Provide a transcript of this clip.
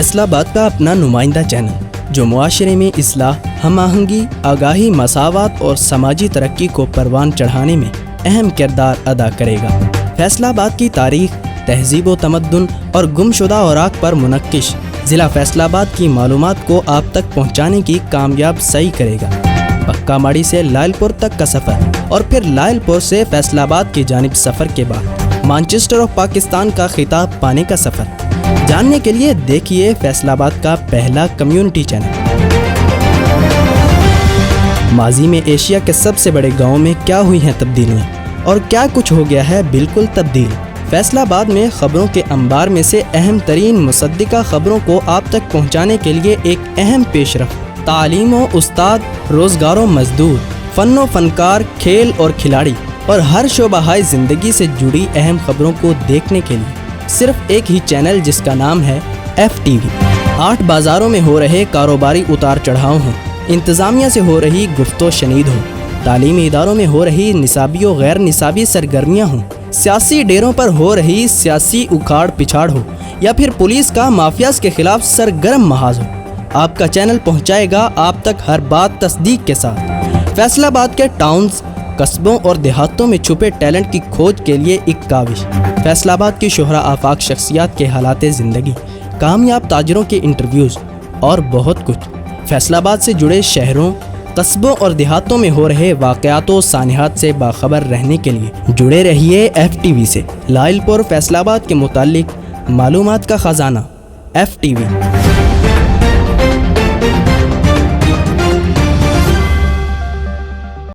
فیصل آباد کا اپنا نمائندہ چینل جو معاشرے میں اصلاح، ہم آہنگی، آگاہی، مساوات اور سماجی ترقی کو پروان چڑھانے میں اہم کردار ادا کرے گا۔ فیصل آباد کی تاریخ، تہذیب و تمدن اور گمشدہ اوراق پر منقش ضلع فیصل آباد کی معلومات کو آپ تک پہنچانے کی کامیاب سعی کرے گا۔ پکا ماڑی سے لائل پور تک کا سفر اور پھر لائل پور سے فیصل آباد کی جانب سفر کے بعد مانچسٹر آف پاکستان کا خطاب پانے کا سفر جاننے کے لیے دیکھیے فیصل آباد کا پہلا کمیونٹی چینل۔ ماضی میں ایشیا کے سب سے بڑے گاؤں میں کیا ہوئی ہیں تبدیلیاں اور کیا کچھ ہو گیا ہے بالکل تبدیل۔ فیصل آباد میں خبروں کے انبار میں سے اہم ترین مصدقہ خبروں کو آپ تک پہنچانے کے لیے ایک اہم پیش رفت، تعلیم و استاد، روزگار و مزدور، فن و فنکار، کھیل اور کھلاڑی اور ہر شعبہ زندگی سے جڑی اہم خبروں کو دیکھنے کے لیے صرف ایک ہی چینل جس کا نام ہے FTV۔ 8 بازاروں میں ہو رہے کاروباری اتار چڑھاؤ ہوں، انتظامیہ سے ہو رہی گفت و شنید ہوں، تعلیمی اداروں میں ہو رہی نصابی و غیر نصابی سرگرمیاں ہوں، سیاسی ڈیروں پر ہو رہی سیاسی اکھاڑ پچھاڑ ہو یا پھر پولیس کا مافیاز کے خلاف سرگرم محاذ ہو، آپ کا چینل پہنچائے گا آپ تک ہر بات تصدیق کے ساتھ۔ فیصل آباد کے ٹاؤنز، قصبوں اور دیہاتوں میں چھپے ٹیلنٹ کی کھوج کے لیے ایک کاوش، فیصل آباد کی شہرا آفاق شخصیات کے حالات زندگی، کامیاب تاجروں کے انٹرویوز اور بہت کچھ۔ فیصل آباد سے جڑے شہروں، قصبوں اور دیہاتوں میں ہو رہے واقعات و سانحات سے باخبر رہنے کے لیے جڑے رہیے FTV سے۔ لائل پور فیصل آباد کے متعلق معلومات کا خزانہ FTV۔